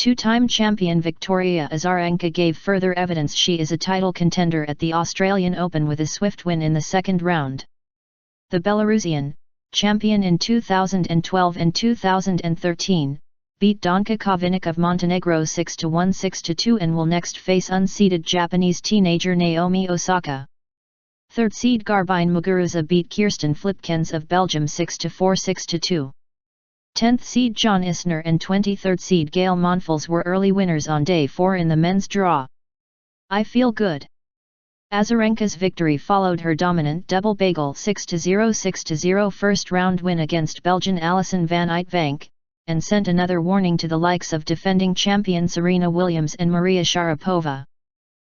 Two-time champion Victoria Azarenka gave further evidence she is a title contender at the Australian Open with a swift win in the second round. The Belarusian, champion in 2012 and 2013, beat Danka Kovinic of Montenegro 6-1 6-2 and will next face unseeded Japanese teenager Naomi Osaka. Third seed Garbine Muguruza beat Kirsten Flipkens of Belgium 6-4 6-2. 10th seed John Isner and 23rd seed Gael Monfils were early winners on day 4 in the men's draw. I feel good. Azarenka's victory followed her dominant double bagel 6-0 6-0 first round win against Belgian Alison van Uytvanck, and sent another warning to the likes of defending champion Serena Williams and Maria Sharapova.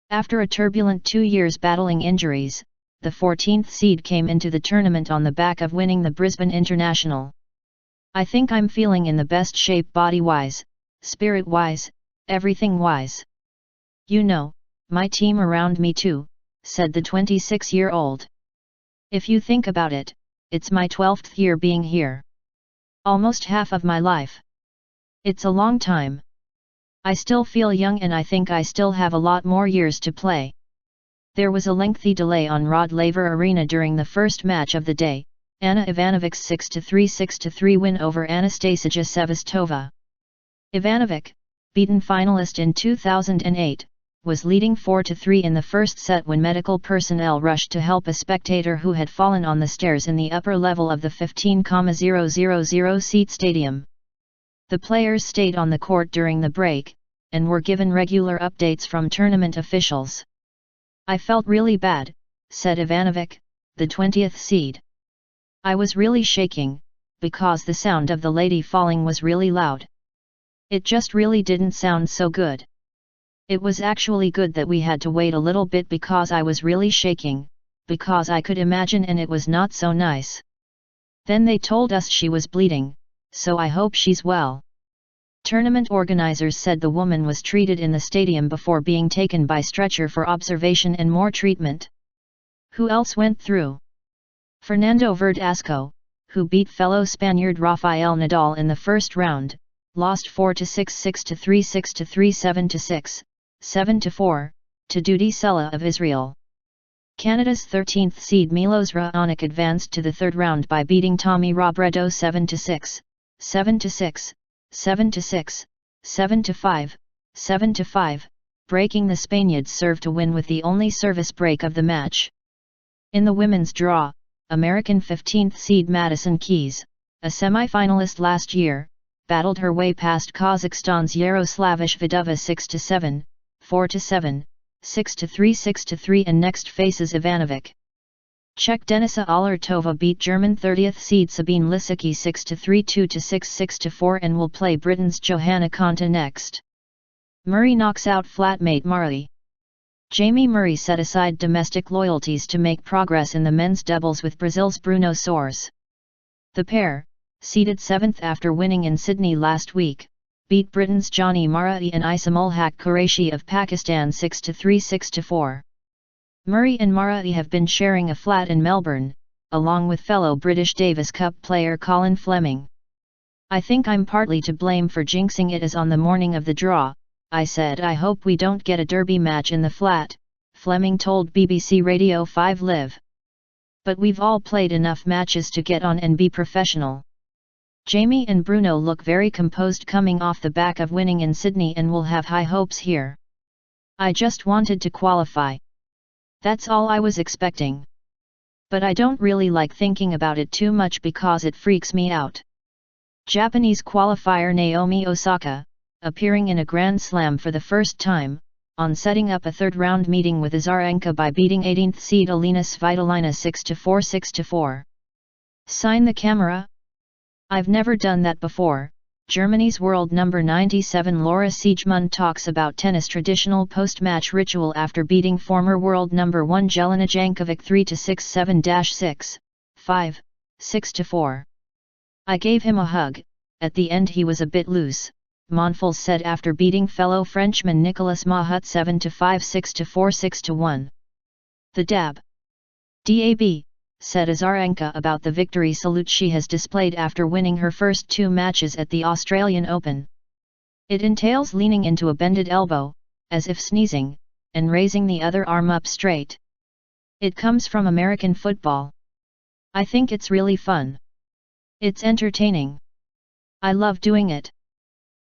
After a turbulent 2 years battling injuries, the 14th seed came into the tournament on the back of winning the Brisbane International. I think I'm feeling in the best shape body-wise, spirit-wise, everything-wise. You know, my team around me too, said the 26-year-old. If you think about it, it's my 12th year being here. Almost half of my life. It's a long time. I still feel young and I think I still have a lot more years to play. There was a lengthy delay on Rod Laver Arena during the first match of the day, Ana Ivanovic's 6-3 6-3 win over Anastasia Sevastova. Ivanovic, beaten finalist in 2008, was leading 4-3 in the first set when medical personnel rushed to help a spectator who had fallen on the stairs in the upper level of the 15,000 seat stadium. The players stayed on the court during the break, and were given regular updates from tournament officials. I felt really bad, said Ivanovic, the 20th seed. I was really shaking, because the sound of the lady falling was really loud. It just really didn't sound so good. It was actually good that we had to wait a little bit because I was really shaking, because I could imagine and it was not so nice. Then they told us she was bleeding, so I hope she's well. Tournament organizers said the woman was treated in the stadium before being taken by stretcher for observation and more treatment. Who else went through? Fernando Verdasco, who beat fellow Spaniard Rafael Nadal in the first round, lost 4-6 6-3 6-3 7-6, 7-4, to Dudi Sela of Israel. Canada's 13th seed Milos Raonic advanced to the third round by beating Tommy Robredo 7-6, 7-6, 7-6, 7-5, 7-5, breaking the Spaniard's serve to win with the only service break of the match. In the women's draw, American 15th seed Madison Keys, a semi-finalist last year, battled her way past Kazakhstan's Yaroslava Shvedova 6-7, 4-7, 6-3 6-3 and next faces Ivanovic. Czech Denisa Alertova beat German 30th seed Sabine Lisicki 6-3 2-6 6-4 and will play Britain's Johanna Konta next. Murray knocks out flatmate Murray. Jamie Murray set aside domestic loyalties to make progress in the men's doubles with Brazil's Bruno Soares. The pair, seeded 7th after winning in Sydney last week, beat Britain's Johnny Murray and Isam-ul Haq Qureshi of Pakistan 6-3 6-4. Murray and Murray have been sharing a flat in Melbourne, along with fellow British Davis Cup player Colin Fleming. I think I'm partly to blame for jinxing it as on the morning of the draw. I said I hope we don't get a derby match in the flat, Fleming told BBC Radio 5 Live. But we've all played enough matches to get on and be professional. Jamie and Bruno look very composed coming off the back of winning in Sydney and will have high hopes here. I just wanted to qualify. That's all I was expecting. But I don't really like thinking about it too much because it freaks me out. Japanese qualifier Naomi Osaka, appearing in a Grand Slam for the first time, on setting up a third-round meeting with Azarenka by beating 18th seed Alina Svitolina 6-4 6-4. Sign the camera? I've never done that before. Germany's world number 97 Laura Siegemund talks about tennis traditional post-match ritual after beating former world number 1 Jelena Jankovic 3-6 7-6, 5, 6-4. I gave him a hug. At the end he was a bit loose, Monfils said after beating fellow Frenchman Nicolas Mahut 7-5 6-4 6-1. The DAB, said Azarenka about the victory salute she has displayed after winning her first 2 matches at the Australian Open. It entails leaning into a bended elbow, as if sneezing, and raising the other arm up straight. It comes from American football. I think it's really fun. It's entertaining. I love doing it.